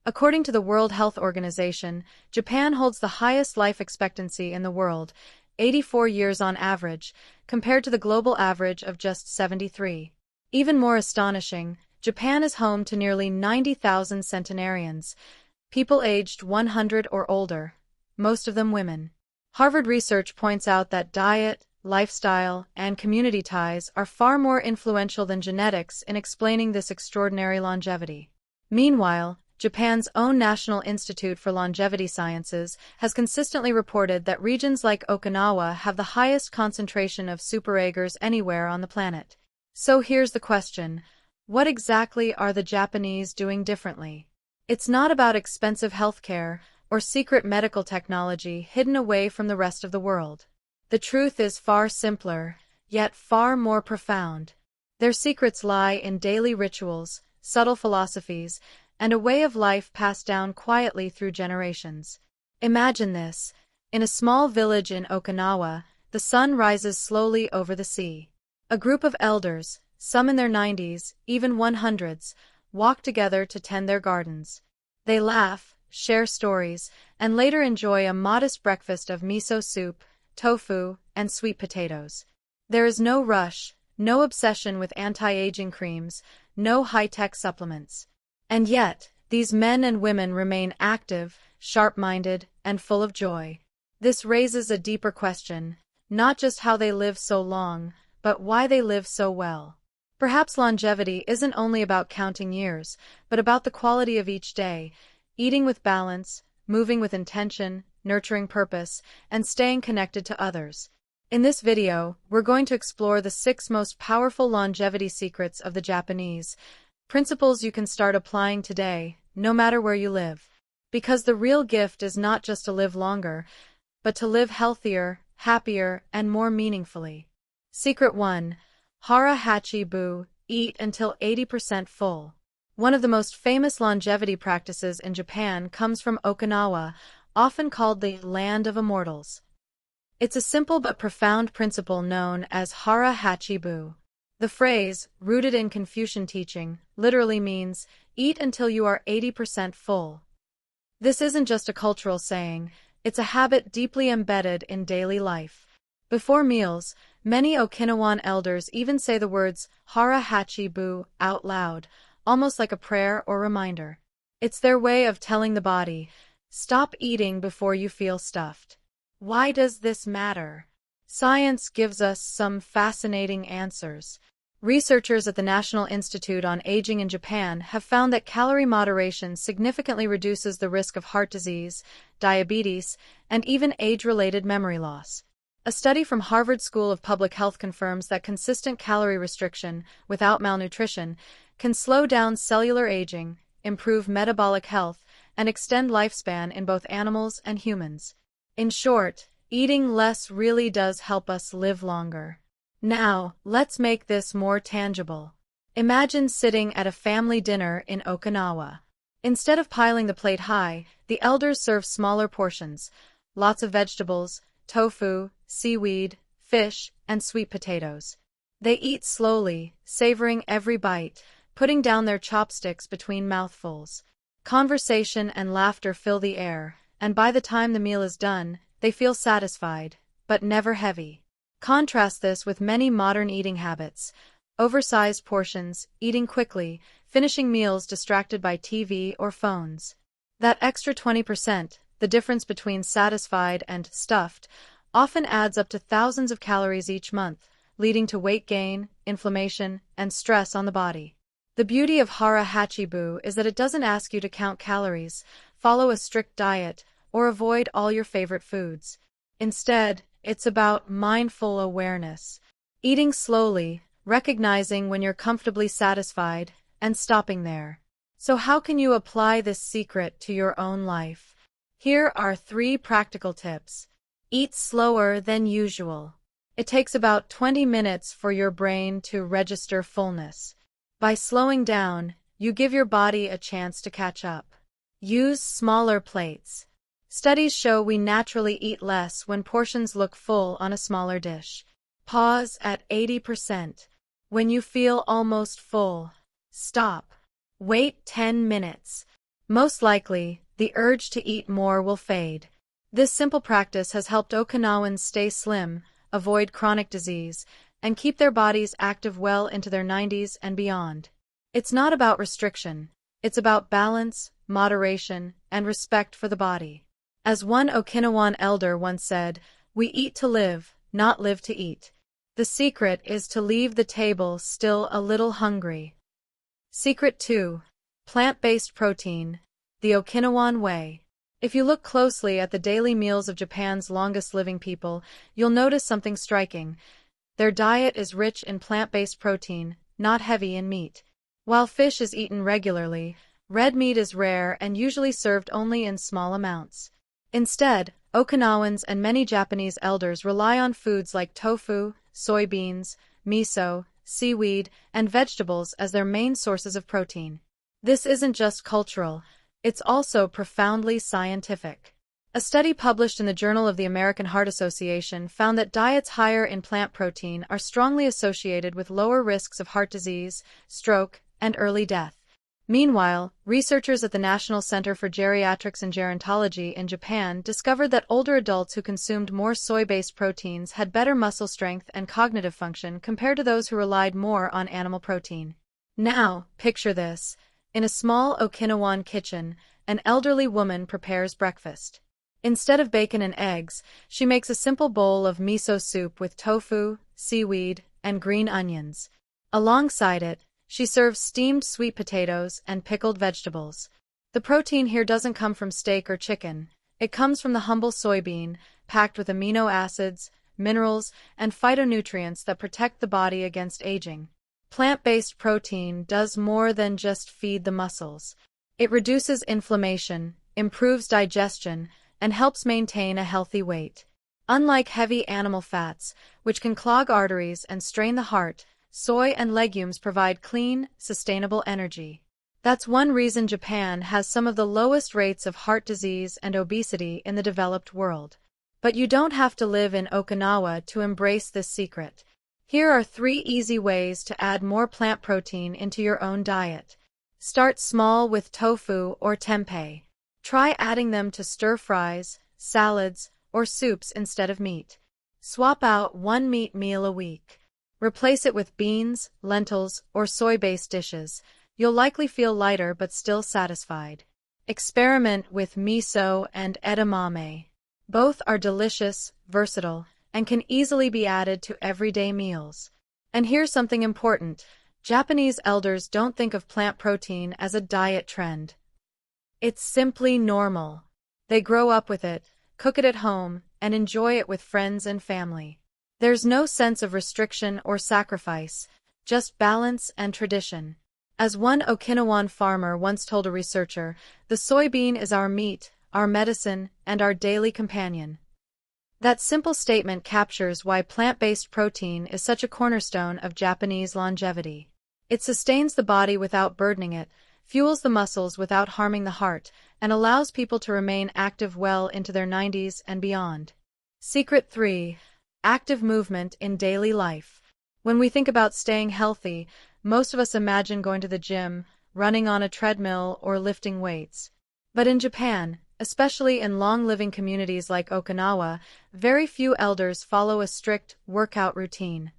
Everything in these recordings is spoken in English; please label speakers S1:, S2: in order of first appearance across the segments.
S1: According to the World Health Organization, Japan holds the highest life expectancy in the world, 84 years on average, compared to the global average of just 73. Even more astonishing, Japan is home to nearly 90,000 centenarians, people aged 100 or older, most of them women. Harvard research points out that diet, lifestyle, and community ties are far more influential than genetics in explaining this extraordinary longevity. Meanwhile, Japan's own National Institute for Longevity Sciences has consistently reported that regions like Okinawa have the highest concentration of superagers anywhere on the planet. So here's the question: what exactly are the Japanese doing differently? It's not about expensive healthcare or secret medical technology hidden away from the rest of the world. The truth is far simpler, yet far more profound. Their secrets lie in daily rituals, subtle philosophies, and a way of life passed down quietly through generations. Imagine this. In a small village in Okinawa, the sun rises slowly over the sea. A group of elders, some in their 90s, even 100s, walk together to tend their gardens. They laugh, share stories, and later enjoy a modest breakfast of miso soup, tofu, and sweet potatoes. There is no rush, no obsession with anti-aging creams, no high-tech supplements. And yet, these men and women remain active, sharp-minded, and full of joy. This raises a deeper question, not just how they live so long, but why they live so well. Perhaps longevity isn't only about counting years, but about the quality of each day, eating with balance, moving with intention, nurturing purpose, and staying connected to others. In this video, we're going to explore the 6 most powerful longevity secrets of the Japanese, principles you can start applying today, no matter where you live. Because the real gift is not just to live longer, but to live healthier, happier, and more meaningfully. Secret 1. Hara Hachi Bu, eat until 80% full. One of the most famous longevity practices in Japan comes from Okinawa, often called the Land of Immortals. It's a simple but profound principle known as Hara Hachi Bu. The phrase, rooted in Confucian teaching, literally means, eat until you are 80% full. This isn't just a cultural saying, it's a habit deeply embedded in daily life. Before meals, many Okinawan elders even say the words Hara Hachi Bu out loud, almost like a prayer or reminder. It's their way of telling the body, stop eating before you feel stuffed. Why does this matter? Science gives us some fascinating answers. Researchers at the National Institute on Aging in Japan have found that calorie moderation significantly reduces the risk of heart disease, diabetes, and even age-related memory loss. A study from Harvard School of Public Health confirms that consistent calorie restriction, without malnutrition, can slow down cellular aging, improve metabolic health, and extend lifespan in both animals and humans. In short, eating less really does help us live longer. Now, let's make this more tangible. Imagine sitting at a family dinner in Okinawa. Instead of piling the plate high, the elders serve smaller portions, lots of vegetables, tofu, seaweed, fish, and sweet potatoes. They eat slowly, savoring every bite, putting down their chopsticks between mouthfuls. Conversation and laughter fill the air, and by the time the meal is done, they feel satisfied, but never heavy. Contrast this with many modern eating habits: oversized portions, eating quickly, finishing meals distracted by TV or phones. That extra 20%, the difference between satisfied and stuffed, often adds up to thousands of calories each month, leading to weight gain, inflammation, and stress on the body. The beauty of Hara Hachi Bu is that it doesn't ask you to count calories, follow a strict diet, or avoid all your favorite foods. Instead, it's about mindful awareness, eating slowly, recognizing when you're comfortably satisfied, and stopping there. So how can you apply this secret to your own life? Here are 3 practical tips. Eat slower than usual. It takes about 20 minutes for your brain to register fullness. By slowing down, you give your body a chance to catch up. Use smaller plates. Studies show we naturally eat less when portions look full on a smaller dish. Pause at 80%. When you feel almost full, stop. Wait 10 minutes. Most likely, the urge to eat more will fade. This simple practice has helped Okinawans stay slim, avoid chronic disease, and keep their bodies active well into their 90s and beyond. It's not about restriction. It's about balance, moderation, and respect for the body. As one Okinawan elder once said, "We eat to live, not live to eat." The secret is to leave the table still a little hungry. Secret 2. Plant-based protein, the Okinawan way. If you look closely at the daily meals of Japan's longest-living people, you'll notice something striking. Their diet is rich in plant-based protein, not heavy in meat. While fish is eaten regularly, red meat is rare and usually served only in small amounts. Instead, Okinawans and many Japanese elders rely on foods like tofu, soybeans, miso, seaweed, and vegetables as their main sources of protein. This isn't just cultural, it's also profoundly scientific. A study published in the Journal of the American Heart Association found that diets higher in plant protein are strongly associated with lower risks of heart disease, stroke, and early death. Meanwhile, researchers at the National Center for Geriatrics and Gerontology in Japan discovered that older adults who consumed more soy-based proteins had better muscle strength and cognitive function compared to those who relied more on animal protein. Now, picture this. In a small Okinawan kitchen, an elderly woman prepares breakfast. Instead of bacon and eggs, she makes a simple bowl of miso soup with tofu, seaweed, and green onions. Alongside it, she serves steamed sweet potatoes and pickled vegetables. The protein here doesn't come from steak or chicken. It comes from the humble soybean, packed with amino acids, minerals, and phytonutrients that protect the body against aging. Plant-based protein does more than just feed the muscles. It reduces inflammation, improves digestion, and helps maintain a healthy weight. Unlike heavy animal fats, which can clog arteries and strain the heart, soy and legumes provide clean, sustainable energy. That's one reason Japan has some of the lowest rates of heart disease and obesity in the developed world. But you don't have to live in Okinawa to embrace this secret. Here are 3 easy ways to add more plant protein into your own diet. Start small with tofu or tempeh. Try adding them to stir-fries, salads, or soups instead of meat. Swap out one meat meal a week. Replace it with beans, lentils, or soy-based dishes. You'll likely feel lighter but still satisfied. Experiment with miso and edamame. Both are delicious, versatile, and can easily be added to everyday meals. And here's something important. Japanese elders don't think of plant protein as a diet trend. It's simply normal. They grow up with it, cook it at home, and enjoy it with friends and family. There's no sense of restriction or sacrifice, just balance and tradition. As one Okinawan farmer once told a researcher, "The soybean is our meat, our medicine, and our daily companion." That simple statement captures why plant-based protein is such a cornerstone of Japanese longevity. It sustains the body without burdening it, fuels the muscles without harming the heart, and allows people to remain active well into their 90s and beyond. Secret 3. Active movement in daily life. When we think about staying healthy, most of us imagine going to the gym, running on a treadmill, or lifting weights. But in Japan, especially in long-living communities like Okinawa, very few elders follow a strict workout routine.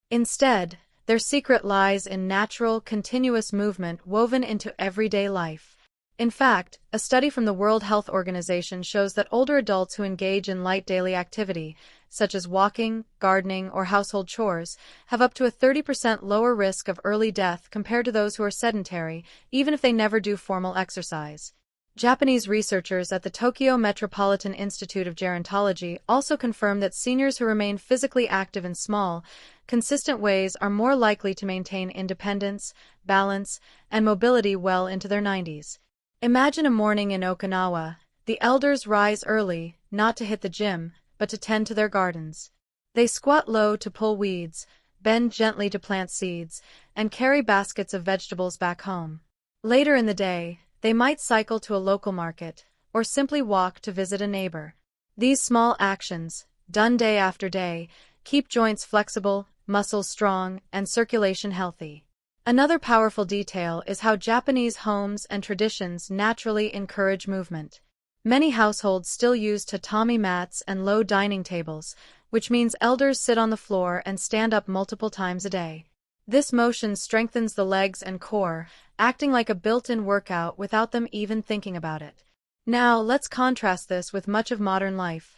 S1: Instead, their secret lies in natural, continuous movement woven into everyday life. In fact, a study from the World Health Organization shows that older adults who engage in light daily activity, such as walking, gardening, or household chores, have up to a 30% lower risk of early death compared to those who are sedentary, even if they never do formal exercise. Japanese researchers at the Tokyo Metropolitan Institute of Gerontology also confirm that seniors who remain physically active in small, consistent ways are more likely to maintain independence, balance, and mobility well into their 90s. Imagine a morning in Okinawa. The elders rise early, not to hit the gym, but to tend to their gardens. They squat low to pull weeds, bend gently to plant seeds, and carry baskets of vegetables back home. Later in the day, they might cycle to a local market, or simply walk to visit a neighbor. These small actions, done day after day, keep joints flexible, muscles strong, and circulation healthy. Another powerful detail is how Japanese homes and traditions naturally encourage movement. Many households still use tatami mats and low dining tables, which means elders sit on the floor and stand up multiple times a day. This motion strengthens the legs and core, acting like a built-in workout without them even thinking about it. Now, let's contrast this with much of modern life.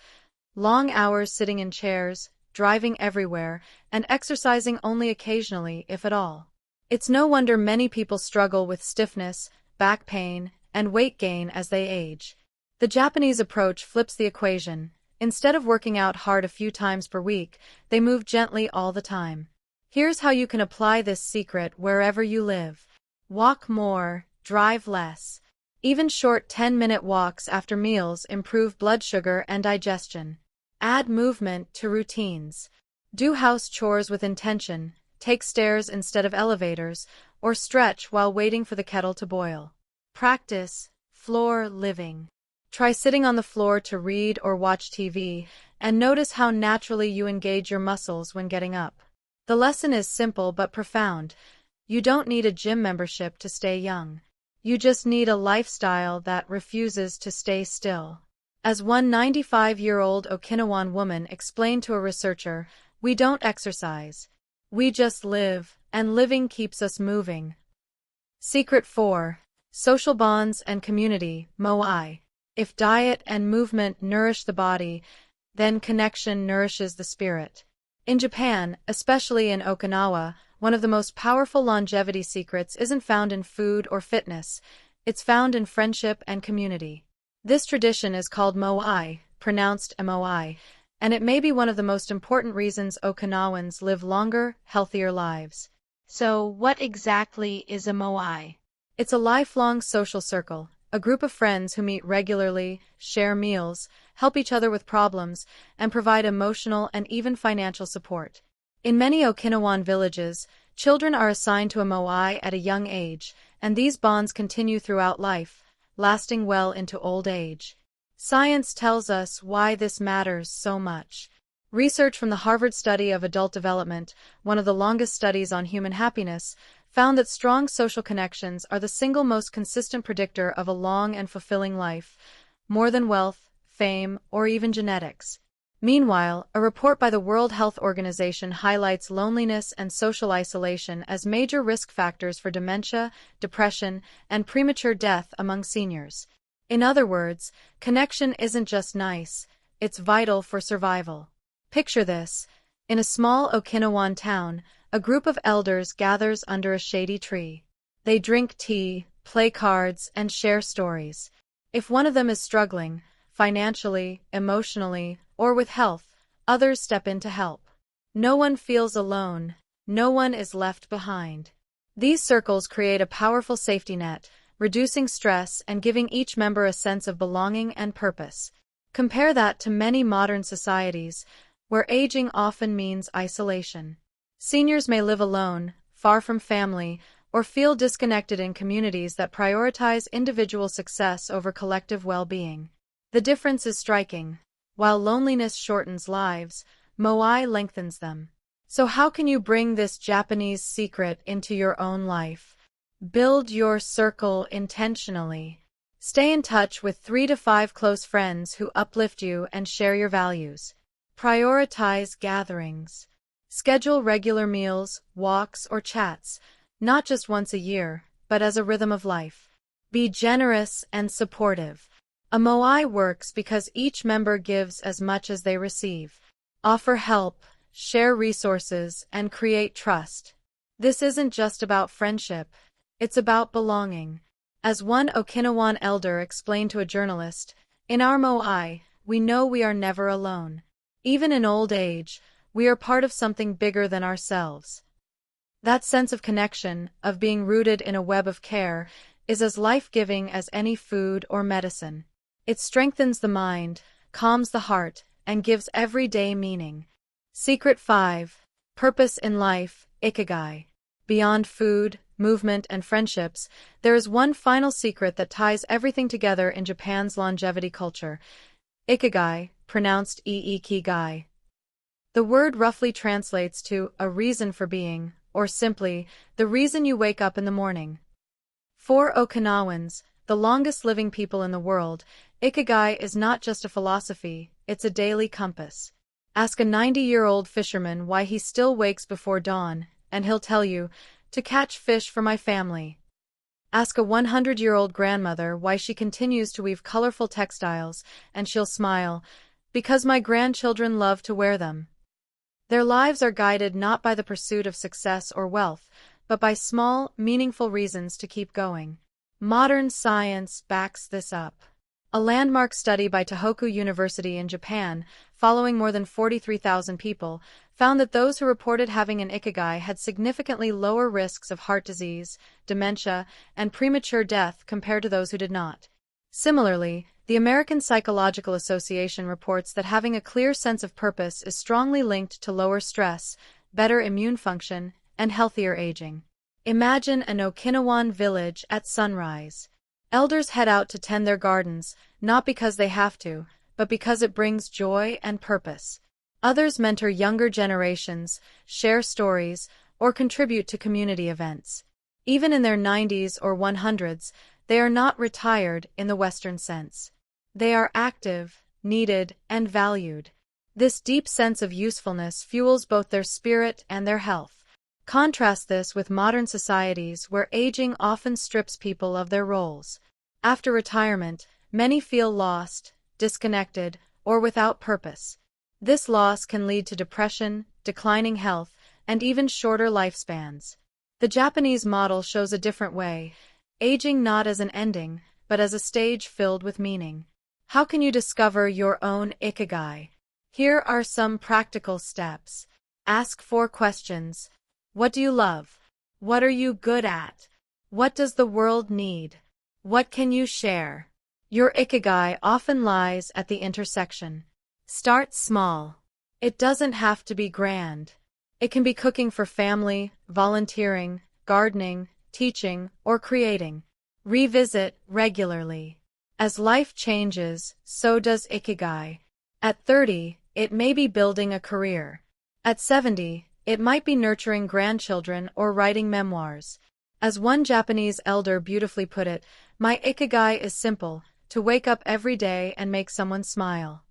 S1: Long hours sitting in chairs, driving everywhere, and exercising only occasionally, if at all. It's no wonder many people struggle with stiffness, back pain, and weight gain as they age. The Japanese approach flips the equation. Instead of working out hard a few times per week, they move gently all the time. Here's how you can apply this secret wherever you live. Walk more, drive less. Even short 10-minute walks after meals improve blood sugar and digestion. Add movement to routines. Do house chores with intention, take stairs instead of elevators, or stretch while waiting for the kettle to boil. Practice floor living. Try sitting on the floor to read or watch TV, and notice how naturally you engage your muscles when getting up. The lesson is simple but profound. You don't need a gym membership to stay young. You just need a lifestyle that refuses to stay still. As one 95-year-old Okinawan woman explained to a researcher, "We don't exercise. We just live, and living keeps us moving." Secret 4. Social bonds and community, moai. If diet and movement nourish the body, then connection nourishes the spirit. In Japan, especially in Okinawa, one of the most powerful longevity secrets isn't found in food or fitness, it's found in friendship and community. This tradition is called moai, pronounced moi, and it may be one of the most important reasons Okinawans live longer, healthier lives.
S2: So, what exactly is a moai?
S1: It's a lifelong social circle, a group of friends who meet regularly, share meals, help each other with problems, and provide emotional and even financial support. In many Okinawan villages, children are assigned to a moai at a young age, and these bonds continue throughout life, lasting well into old age. Science tells us why this matters so much. Research from the Harvard Study of Adult Development, one of the longest studies on human happiness, found that strong social connections are the single most consistent predictor of a long and fulfilling life, more than wealth, fame, or even genetics. Meanwhile, a report by the World Health Organization highlights loneliness and social isolation as major risk factors for dementia, depression, and premature death among seniors. In other words, connection isn't just nice, it's vital for survival. Picture this. In a small Okinawan town, a group of elders gathers under a shady tree. They drink tea, play cards, and share stories. If one of them is struggling, financially, emotionally, or with health, others step in to help. No one feels alone, no one is left behind. These circles create a powerful safety net, reducing stress and giving each member a sense of belonging and purpose. Compare that to many modern societies, where aging often means isolation. Seniors may live alone, far from family, or feel disconnected in communities that prioritize individual success over collective well-being. The difference is striking. While loneliness shortens lives, moai lengthens them. So how can you bring this Japanese secret into your own life? Build your circle intentionally. Stay in touch with 3 to 5 close friends who uplift you and share your values. Prioritize gatherings. Schedule regular meals, walks, or chats, not just once a year, but as a rhythm of life. Be generous and supportive. A moai works because each member gives as much as they receive. Offer help, share resources, and create trust. This isn't just about friendship, it's about belonging. As one Okinawan elder explained to a journalist, "In our moai, we know we are never alone. Even in old age, we are part of something bigger than ourselves." That sense of connection, of being rooted in a web of care, is as life-giving as any food or medicine. It strengthens the mind, calms the heart, and gives every day meaning. Secret 5. Purpose in life, ikigai. Beyond food, movement, and friendships, there is one final secret that ties everything together in Japan's longevity culture. Ikigai, pronounced iikigai. The word roughly translates to a reason for being, or simply, the reason you wake up in the morning. For Okinawans, the longest living people in the world, Ikigai is not just a philosophy, it's a daily compass. Ask a 90-year-old fisherman why he still wakes before dawn, and he'll tell you, to catch fish for my family. Ask a 100-year-old grandmother why she continues to weave colorful textiles, and she'll smile, because my grandchildren love to wear them. Their lives are guided not by the pursuit of success or wealth, but by small, meaningful reasons to keep going. Modern science backs this up. A landmark study by Tohoku University in Japan, following more than 43,000 people, found that those who reported having an ikigai had significantly lower risks of heart disease, dementia, and premature death compared to those who did not. Similarly, the American Psychological Association reports that having a clear sense of purpose is strongly linked to lower stress, better immune function, and healthier aging. Imagine an Okinawan village at sunrise. Elders head out to tend their gardens, not because they have to, but because it brings joy and purpose. Others mentor younger generations, share stories, or contribute to community events. Even in their 90s or 100s, they are not retired in the Western sense. They are active, needed, and valued. This deep sense of usefulness fuels both their spirit and their health. Contrast this with modern societies where aging often strips people of their roles. After retirement, many feel lost, disconnected, or without purpose. This loss can lead to depression, declining health, and even shorter lifespans. The Japanese model shows a different way, aging not as an ending, but as a stage filled with meaning. How can you discover your own ikigai? Here are some practical steps. Ask 4 questions. What do you love? What are you good at? What does the world need? What can you share? Your ikigai often lies at the intersection. Start small. It doesn't have to be grand. It can be cooking for family, volunteering, gardening, teaching, or creating. Revisit regularly. As life changes, so does ikigai. At 30, it may be building a career. At 70, it might be nurturing grandchildren or writing memoirs. As one Japanese elder beautifully put it, my ikigai is simple, to wake up every day and make someone smile.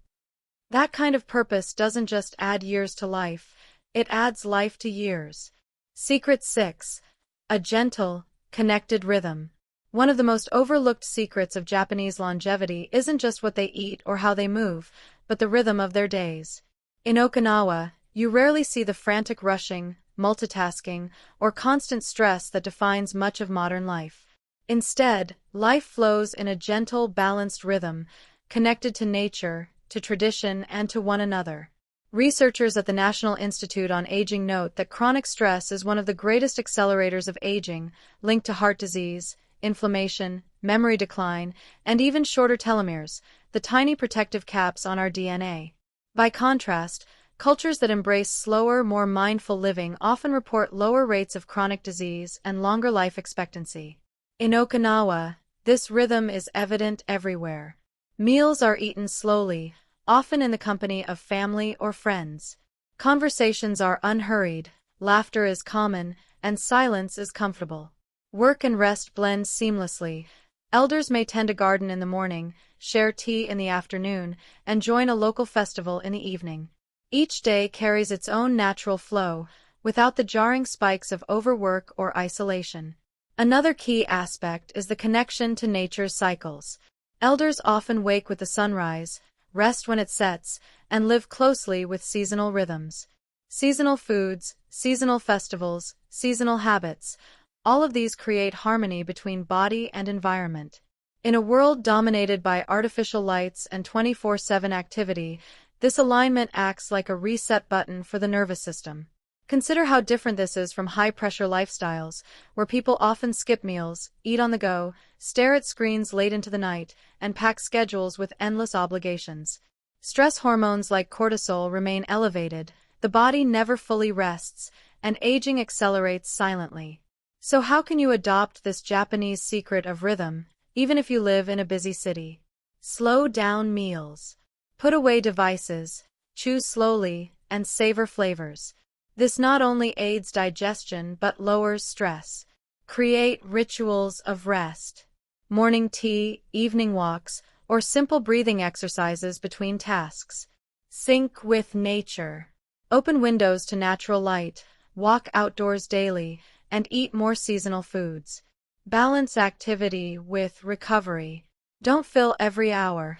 S1: That kind of purpose doesn't just add years to life, it adds life to years. Secret 6. A gentle, connected rhythm. One of the most overlooked secrets of Japanese longevity isn't just what they eat or how they move, but the rhythm of their days. In Okinawa, you rarely see the frantic rushing, multitasking, or constant stress that defines much of modern life. Instead, life flows in a gentle, balanced rhythm, connected to nature, to tradition, and to one another. Researchers at the National Institute on Aging note that chronic stress is one of the greatest accelerators of aging, linked to heart disease, inflammation, memory decline, and even shorter telomeres, the tiny protective caps on our DNA. By contrast, cultures that embrace slower, more mindful living often report lower rates of chronic disease and longer life expectancy. In Okinawa, this rhythm is evident everywhere. Meals are eaten slowly, often in the company of family or friends. Conversations are unhurried, laughter is common, and silence is comfortable. Work and rest blend seamlessly. Elders may tend a garden in the morning, share tea in the afternoon, and join a local festival in the evening. Each day carries its own natural flow, without the jarring spikes of overwork or isolation. Another key aspect is the connection to nature's cycles. Elders often wake with the sunrise, rest when it sets, and live closely with seasonal rhythms. Seasonal foods, seasonal festivals, seasonal habits, all of these create harmony between body and environment. In a world dominated by artificial lights and 24/7 activity, this alignment acts like a reset button for the nervous system. Consider how different this is from high-pressure lifestyles, where people often skip meals, eat on the go, stare at screens late into the night, and pack schedules with endless obligations. Stress hormones like cortisol remain elevated, the body never fully rests, and aging accelerates silently. So how can you adopt this Japanese secret of rhythm, even if you live in a busy city? Slow down meals. Put away devices, choose slowly, and savor flavors. This not only aids digestion but lowers stress. Create rituals of rest. Morning tea, evening walks, or simple breathing exercises between tasks. Sync with nature. Open windows to natural light, walk outdoors daily, and eat more seasonal foods. Balance activity with recovery. Don't fill every hour.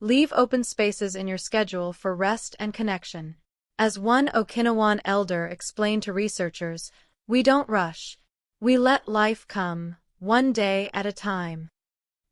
S1: Leave open spaces in your schedule for rest and connection. As one Okinawan elder explained to researchers, we don't rush. We let life come, one day at a time.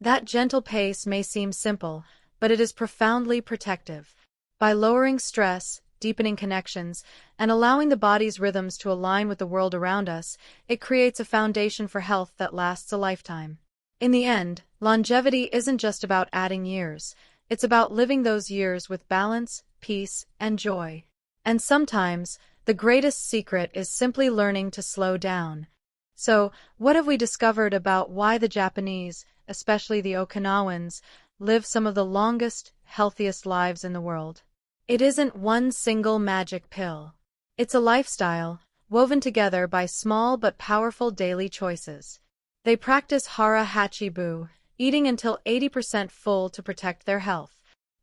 S1: That gentle pace may seem simple, but it is profoundly protective. By lowering stress, deepening connections, and allowing the body's rhythms to align with the world around us, it creates a foundation for health that lasts a lifetime. In the end, longevity isn't just about adding years. It's about living those years with balance, peace, and joy. And sometimes, the greatest secret is simply learning to slow down. So, what have we discovered about why the Japanese, especially the Okinawans, live some of the longest, healthiest lives in the world? It isn't one single magic pill. It's a lifestyle, woven together by small but powerful daily choices. They practice hara hachibu, eating until 80% full to protect their health.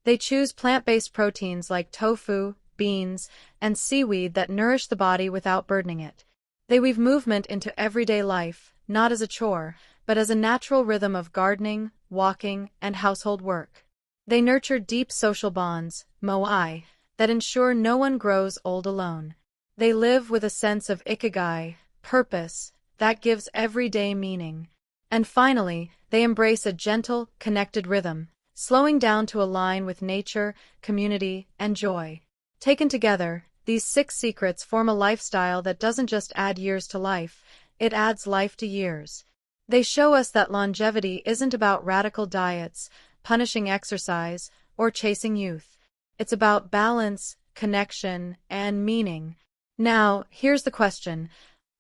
S1: They choose plant-based proteins like tofu, beans, and seaweed that nourish the body without burdening it. They weave movement into everyday life, not as a chore, but as a natural rhythm of gardening, walking, and household work. They nurture deep social bonds, moai, that ensure no one grows old alone. They live with a sense of ikigai, purpose, that gives everyday meaning. And finally, they embrace a gentle, connected rhythm, slowing down to align with nature, community, and joy. Taken together, these 6 secrets form a lifestyle that doesn't just add years to life, it adds life to years. They show us that longevity isn't about radical diets, punishing exercise, or chasing youth. It's about balance, connection, and meaning. Now, here's the question.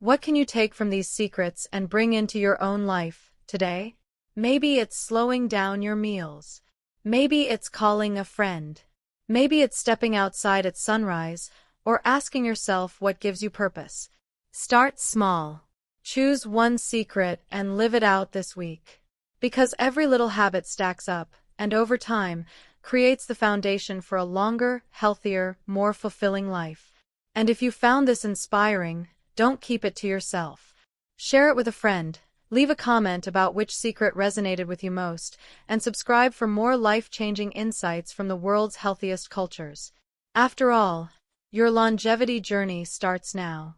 S1: What can you take from these secrets and bring into your own life today? Maybe it's slowing down your meals. Maybe it's calling a friend. Maybe it's stepping outside at sunrise, or asking yourself what gives you purpose. Start small. Choose one secret and live it out this week. Because every little habit stacks up, and over time, creates the foundation for a longer, healthier, more fulfilling life. And if you found this inspiring, don't keep it to yourself. Share it with a friend, leave a comment about which secret resonated with you most, and subscribe for more life-changing insights from the world's healthiest cultures. After all, your longevity journey starts now.